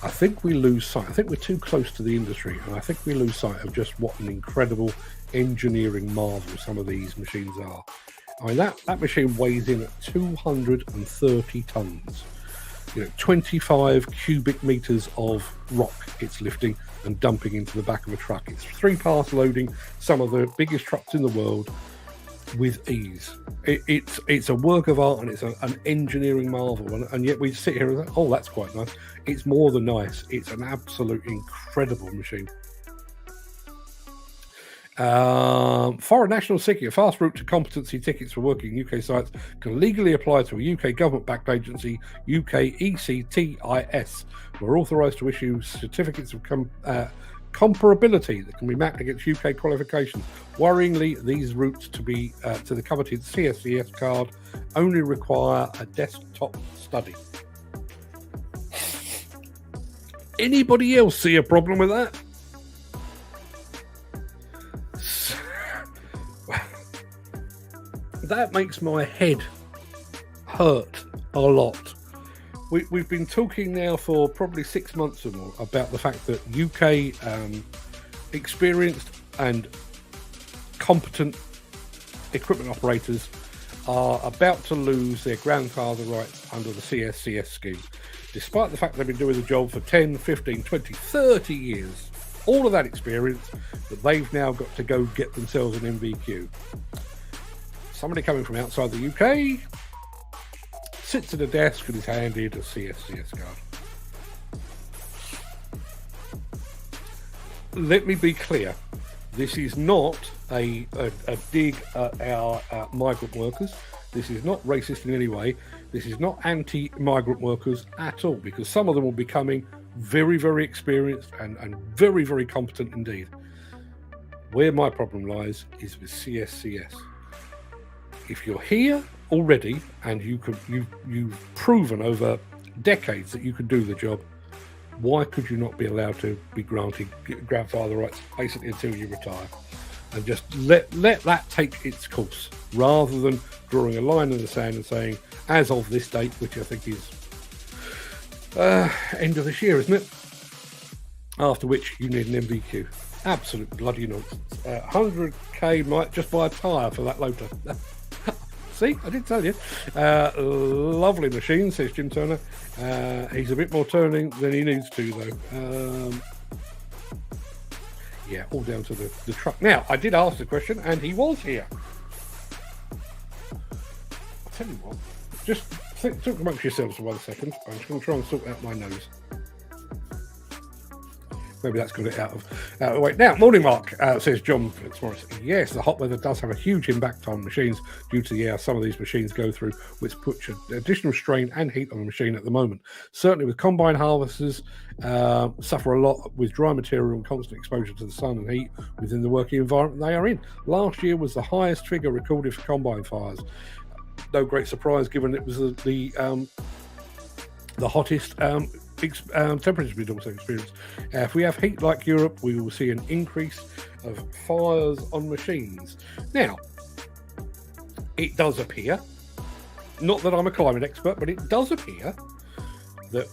I think we lose sight. I think we're too close to the industry, and I think we lose sight of just what an incredible engineering marvel some of these machines are. I mean, that machine weighs in at 230 tons. 25 cubic meters of rock it's lifting and dumping into the back of a truck. It's 3-pass loading some of the biggest trucks in the world with ease. It's a work of art and it's an engineering marvel, and yet we sit here and say, oh, that's quite nice. It's more than nice. It's an absolute incredible machine. Foreign national seeking a fast route to competency tickets for working in UK sites can legally apply to a UK government-backed agency, UK ECTIS, who are authorised to issue certificates of comparability that can be mapped against UK qualifications. Worryingly, these routes to the coveted CSCS card only require a desktop study. Anybody else see a problem with that? That makes my head hurt a lot. We've been talking now for probably 6 months or more about the fact that UK experienced and competent equipment operators are about to lose their grandfather rights under the CSCS scheme, despite the fact they've been doing the job for 10, 15, 20, 30 years. All of that experience that they've now got to go get themselves an MVQ. Somebody coming from outside the UK sits at a desk and is handed a CSCS card. Let me be clear. This is not a dig at our migrant workers. This is not racist in any way. This is not anti-migrant workers at all, because some of them will be coming very, very experienced and very, very competent indeed. Where my problem lies is with CSCS. if you're here already and you've proven over decades that you can do the job, why could you not be allowed to be granted grandfather rights basically until you retire? And just let that take its course, rather than drawing a line in the sand and saying, as of this date, which I think is end of this year, isn't it? After which you need an MVQ. Absolute bloody nonsense. 100k might just buy a tyre for that loader. See, I did tell you. Lovely machine, says Jim Turner. He's a bit more turning than he needs to, though. Yeah, all down to the truck. Now, I did ask the question, and he was here. I'll tell you what, just talk amongst yourselves for 1 second. I'm just going to try and sort out my nose. Maybe that's got it out of the way. Now, morning, Mark, says John Fitzmaurice. Yes, the hot weather does have a huge impact on machines due to some of these machines go through, which puts additional strain and heat on the machine at the moment. Certainly with combine harvesters, suffer a lot with dry material and constant exposure to the sun and heat within the working environment they are in. Last year was the highest figure recorded for combine fires. No great surprise, given it was the hottest temperatures we'd also experienced. If we have heat like Europe, we will see an increase of fires on machines. Now, it does appear, not that I'm a climate expert, but it does appear that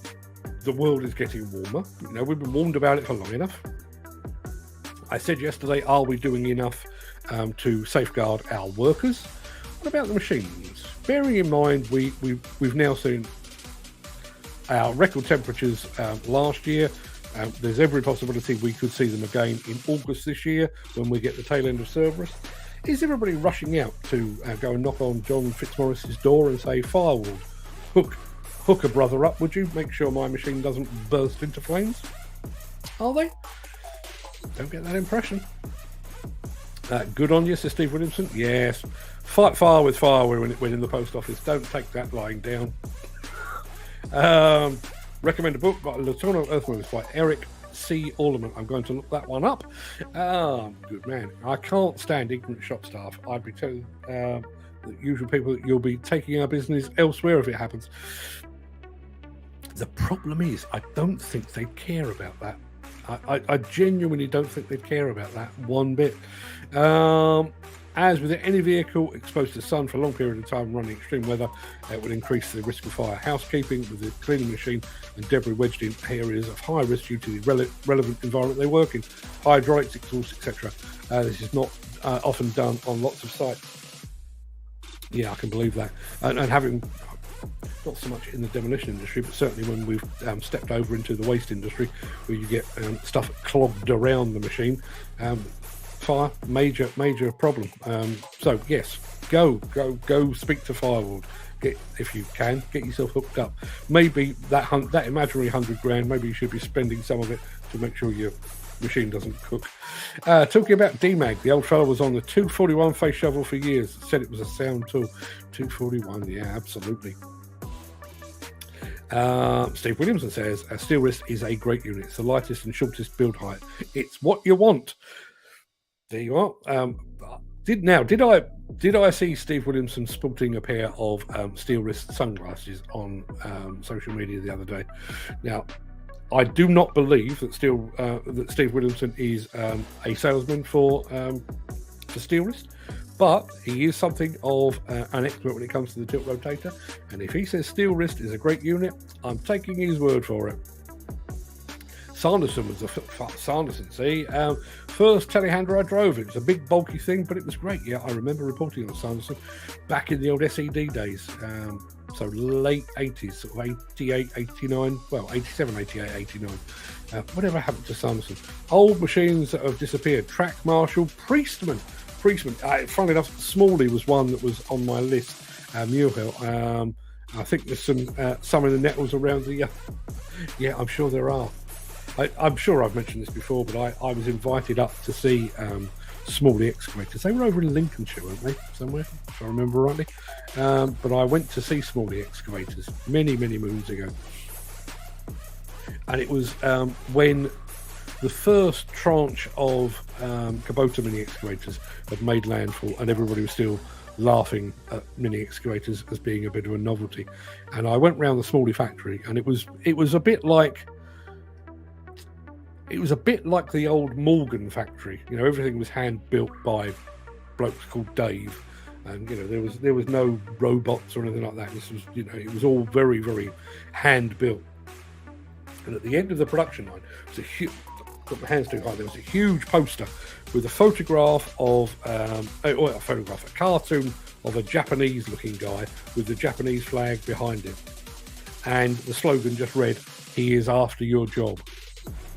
the world is getting warmer. You know, we've been warned about it for long enough. I said yesterday, are we doing enough to safeguard our workers? What about the machines? Bearing in mind, we've now seen our record temperatures last year. There's every possibility we could see them again in August this year when we get the tail end of Steelwrist. Is everybody rushing out to go and knock on John Fitzmaurice's door and say, Firewall, hook a brother up, would you? Make sure my machine doesn't burst into flames. Are they? Don't get that impression. Good on you, says Steve Williamson. Yes. Fight fire with fire when in the post office. Don't take that lying down. Recommend a book by Latona Earth Movers by Eric C. Alderman. I'm going to look that one up. Good man. I can't stand ignorant shop staff. I'd be telling the usual people that you'll be taking our business elsewhere if it happens. The problem is, I don't think they care about that. I genuinely don't think they'd care about that one bit. As with any vehicle exposed to the sun for a long period of time running extreme weather, it would increase the risk of fire. Housekeeping with the cleaning machine and debris wedged in areas of high risk due to the relevant environment they work in, hydraulics, exhaust, etc. This is not often done on lots of sites. Yeah, I can believe that. And having not so much in the demolition industry, but certainly when we've stepped over into the waste industry, where you get stuff clogged around the machine. Fire, major problem. So yes, go speak to Firewall. If you can, get yourself hooked up. Maybe that imaginary $100,000, maybe you should be spending some of it to make sure your machine doesn't cook. Talking about DMAG, the old fellow was on the 241 face shovel for years. Said it was a sound tool. 241, yeah, absolutely. Steve Williamson says, Steelwrist is a great unit. It's the lightest and shortest build height. It's what you want. There you are. Did I see Steve Williamson sporting a pair of Steelwrist sunglasses on social media the other day? Now, I do not believe that Steve Williamson is a salesman for Steelwrist, but he is something of an expert when it comes to the tilt rotator. And if he says Steelwrist is a great unit, I'm taking his word for it. Sanderson was first telehandler I drove. It was a big bulky thing, but it was great. Yeah, I remember reporting on Sanderson back in the old SED days. So late 80s, sort of 88, 89, well, 87, 88, 89. Whatever happened to Sanderson? Old machines that have disappeared. Track Marshall, Priestman. Funnily enough, Smalley was one that was on my list. Muirhill. I think there's some in the nettles around the... yeah, I'm sure there are. I'm sure I've mentioned this before, but I was invited up to see Smalley excavators. They were over in Lincolnshire, weren't they? Somewhere, if I remember rightly. But I went to see Smalley excavators many, many moons ago. And it was when the first tranche of Kubota mini excavators had made landfall, and everybody was still laughing at mini excavators as being a bit of a novelty. And I went round the Smalley factory, and it was a bit like the old Morgan factory. You know, everything was hand built by blokes called Dave, and you know there was no robots or anything like that. This was, you know, it was all very, very hand built. And at the end of the production line, it was a huge, got my hands too high, there was a huge poster with a photograph of a cartoon of a Japanese-looking guy with the Japanese flag behind him, and the slogan just read, "He is after your job."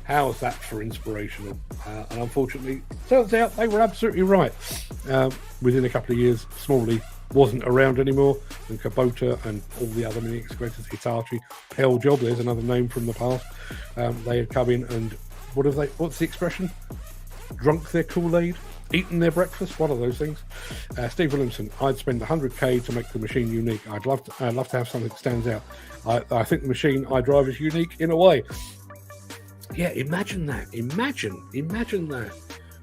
How's that for inspirational? And unfortunately, turns out they were absolutely right. Within a couple of years, Smalley wasn't around anymore, and Kubota and all the other mini excavators, Hitachi, Pell Job, there's another name from the past, they had come in and what's the expression? Drunk their Kool-Aid? Eaten their breakfast? One of those things. Steve Williamson, I'd spend 100k to make the machine unique. I'd love to have something that stands out. I think the machine I drive is unique in a way. Yeah, imagine that. Imagine that.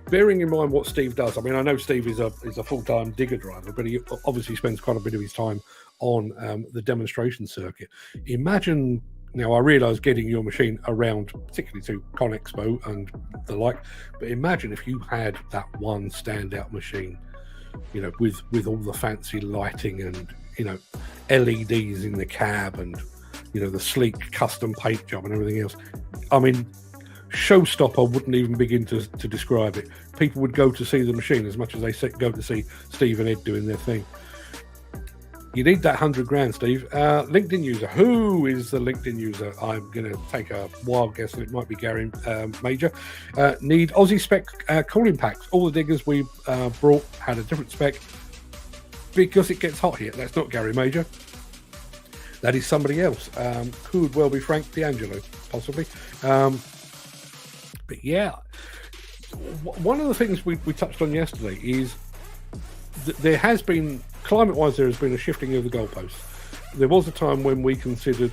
Bearing in mind what Steve does, I mean, I know Steve is a full-time digger driver, but he obviously spends quite a bit of his time on the demonstration circuit. Imagine, now I realise getting your machine around, particularly to ConExpo and the like, but imagine if you had that one standout machine, you know, with all the fancy lighting and, you know, LEDs in the cab and, you know, the sleek custom paint job and everything else. I mean, showstopper wouldn't even begin to describe it. People would go to see the machine as much as they go to see Steve and Ed doing their thing. You need that 100 grand, Steve. LinkedIn user. Who is the LinkedIn user? I'm going to take a wild guess that it might be Gary Major. Need Aussie spec cooling packs. All the diggers we brought had a different spec because it gets hot here. That's not Gary Major. That is somebody else. Could well be Frank D'Angelo, possibly. But yeah, one of the things we touched on yesterday is that there has been, climate-wise, there has been a shifting of the goalposts. There was a time when we considered,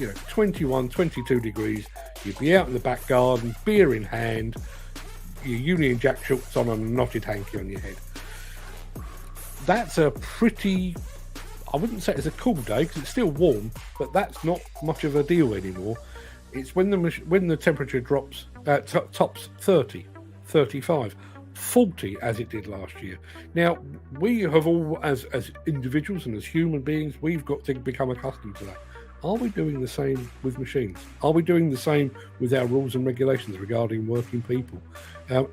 you know, 21, 22 degrees, you'd be out in the back garden, beer in hand, your Union Jack shorts on and a knotted hanky on your head. That's a pretty, I wouldn't say it's a cool day because it's still warm, but that's not much of a deal anymore. It's when the temperature drops, tops 30, 35, 40 as it did last year. Now, we have all, as individuals and as human beings, we've got to become accustomed to that. Are we doing the same with machines? Are we doing the same with our rules and regulations regarding working people?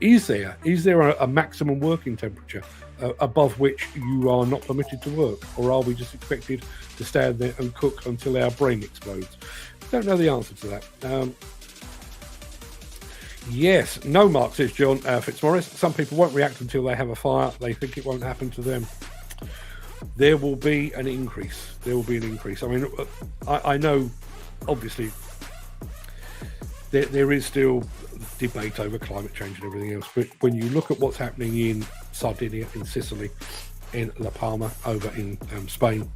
Is there a maximum working temperature above which you are not permitted to work? Or are we just expected to stand there and cook until our brain explodes? Don't know the answer to that. Yes, no, Mark, says John Fitzmaurice. Some people won't react until they have a fire. They think it won't happen to them. There will be an increase. I mean, I know, obviously, there is still debate over climate change and everything else. But when you look at what's happening in Sardinia, in Sicily, in La Palma, over in Spain,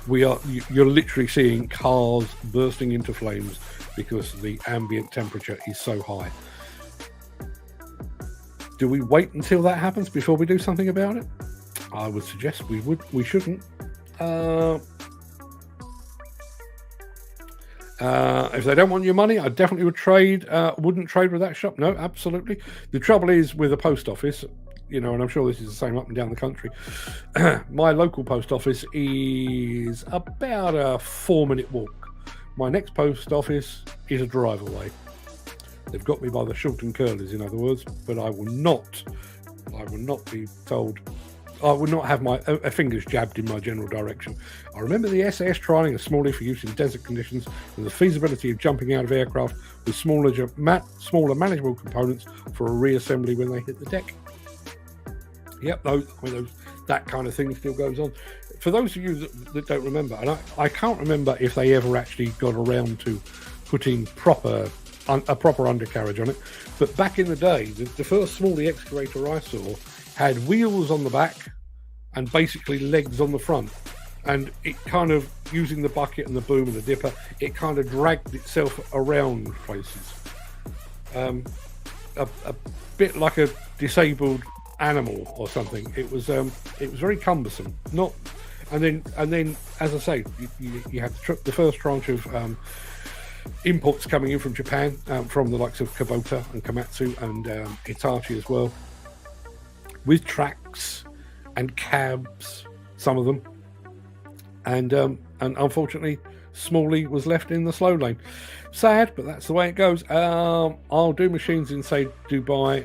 you're literally seeing cars bursting into flames because the ambient temperature is so high. Do we wait until that happens before we do something about it? I would suggest we shouldn't. If they don't want your money, I definitely wouldn't trade with that shop. No, absolutely. The trouble is with the post office, you know, and I'm sure this is the same up and down the country. My local post office is about a 4-minute walk. My next post office is a drive away. They've got me by the short and curlers, in other words, but I will not be told. I would not have my fingers jabbed in my general direction. I remember the SAS trialling a Smalley for use in desert conditions and the feasibility of jumping out of aircraft with smaller manageable components for a reassembly when they hit the deck. Yep, that kind of thing still goes on. For those of you that don't remember, and I can't remember if they ever actually got around to putting a proper undercarriage on it, but back in the day, the first Smalley excavator I saw had wheels on the back and basically legs on the front, and it kind of, using the bucket and the boom and the dipper, it kind of dragged itself around places, a bit like a disabled animal or something. It was very cumbersome. And then, as I say, you had the first tranche of imports coming in from Japan, from the likes of Kubota and Komatsu and Hitachi as well, with tracks and cabs, some of them, and unfortunately Smalley was left in the slow lane. Sad, but that's the way it goes. I'll do machines in, say, Dubai.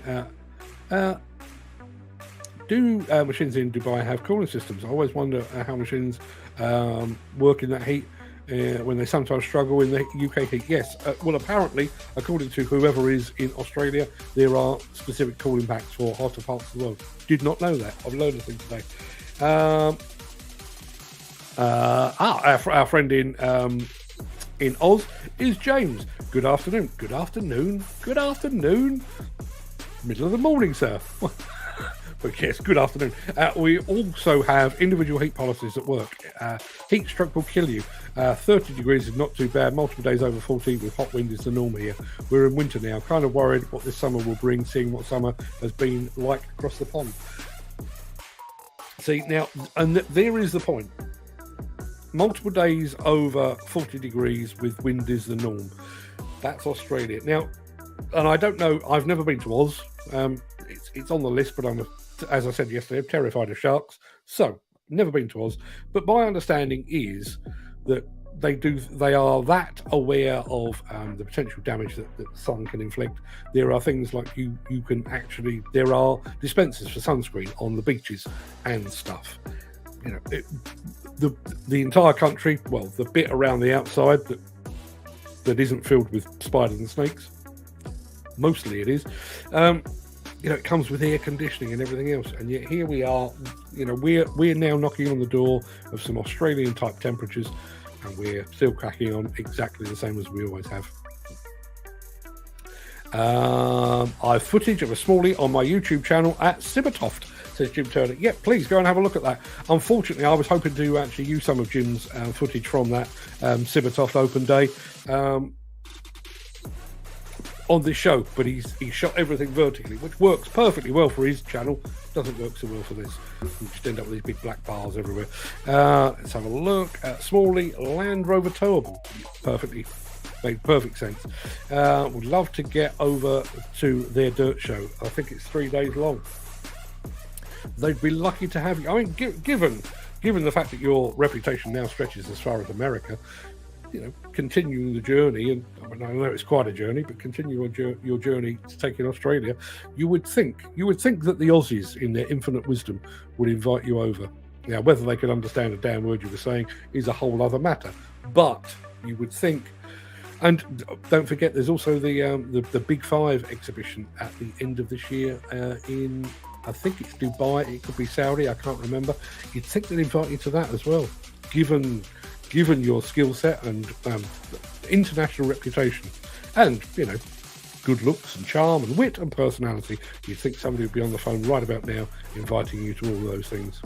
Do machines in Dubai have cooling systems? I always wonder how machines work in that heat when they sometimes struggle in the UK heat. Yes, well, apparently, according to whoever is in Australia, there are specific cooling packs for hotter parts of the world. Did not know that. I've learned a thing today. Our friend in Oz is James. Good afternoon. Good afternoon. Good afternoon. Middle of the morning, sir. But yes, good afternoon. We also have individual heat policies at work. Heat stroke will kill you. 30 degrees is not too bad. Multiple days over 40 with hot wind is the norm here. We're in winter now. Kind of worried what this summer will bring, seeing what summer has been like across the pond. See, now, and there is the point. Multiple days over 40 degrees with wind is the norm. That's Australia. Now, and I don't know, I've never been to Oz. It's on the list, but as I said yesterday, I'm terrified of sharks. So, never been to Oz. But my understanding is that they are that aware of the potential damage that the sun can inflict. There are things like you can actually, there are dispensers for sunscreen on the beaches and stuff. You know, the entire country, well, the bit around the outside that isn't filled with spiders and snakes, mostly it is. You know, it comes with air conditioning and everything else, and yet here we are. You know, we're now knocking on the door of some Australian type temperatures, and we're still cracking on exactly the same as we always have. I have footage of a Smalley on my YouTube channel at Sibbertoft, says Jim Turner. Yeah, please go and have a look at that. Unfortunately, I was hoping to actually use some of Jim's footage from that Sibbertoft Open Day on this show, but he shot everything vertically, which works perfectly well for his channel. Doesn't work so well for this. You just end up with these big black bars everywhere. Let's have a look at Smalley Land Rover towable. Perfectly. Made perfect sense. Would love to get over to their dirt show. I think it's 3 days long. They'd be lucky to have you. I mean, given the fact that your reputation now stretches as far as America, you know, continuing the journey, and I know it's quite a journey, but continue your journey to take in Australia, you would think that the Aussies, in their infinite wisdom, would invite you over. Now, whether they could understand a damn word you were saying is a whole other matter. But you would think. And don't forget, there's also the Big Five exhibition at the end of this year in, I think it's Dubai, it could be Saudi, I can't remember. You'd think they'd invite you to that as well, given your skill set and international reputation, and, you know, good looks and charm and wit and personality. You'd think somebody would be on the phone right about now inviting you to all of those things.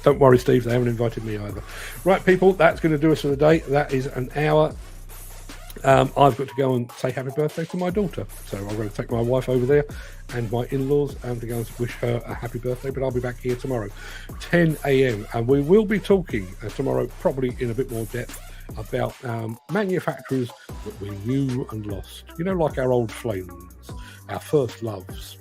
Don't worry, Steve, they haven't invited me either. Right, people, that's going to do us for the day. That is an hour. I've got to go and say happy birthday to my daughter. So I'm going to take my wife over there and my in-laws and to go and wish her a happy birthday. But I'll be back here tomorrow, 10 a.m. And we will be talking tomorrow, probably in a bit more depth, about manufacturers that we knew and lost. You know, like our old flames, our first loves.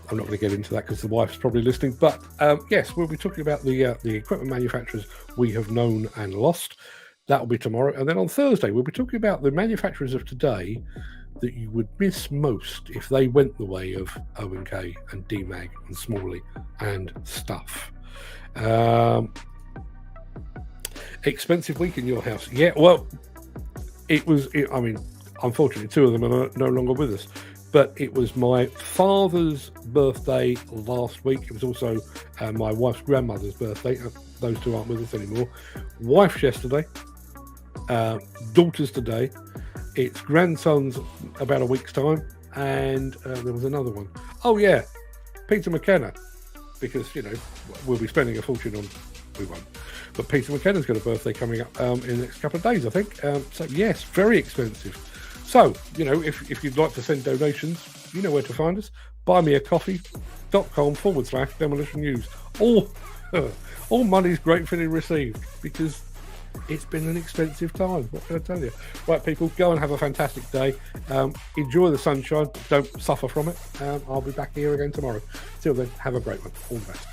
I'm not going to get into that because the wife's probably listening. But yes, we'll be talking about the equipment manufacturers we have known and lost. That'll be tomorrow. And then on Thursday, we'll be talking about the manufacturers of today that you would miss most if they went the way of O&K and DMAG and Smalley and stuff. Expensive week in your house. Yeah, well, I mean, unfortunately, two of them are no longer with us. But it was my father's birthday last week. It was also my wife's grandmother's birthday. Those two aren't with us anymore. Wife's yesterday. Daughter's today. It's grandson's about a week's time. And there was another one. Oh, yeah. Peter McKenna. Because, you know, we'll be spending a fortune on... We won't. But Peter McKenna's got a birthday coming up in the next couple of days, I think. So, yes, very expensive. So, you know, if you'd like to send donations, you know where to find us. buymeacoffee.com/demolition news. All money's gratefully received, because it's been an expensive time. What can I tell you? Right, people, go and have a fantastic day. Enjoy the sunshine. Don't suffer from it. I'll be back here again tomorrow. Till then, have a great one. All the best.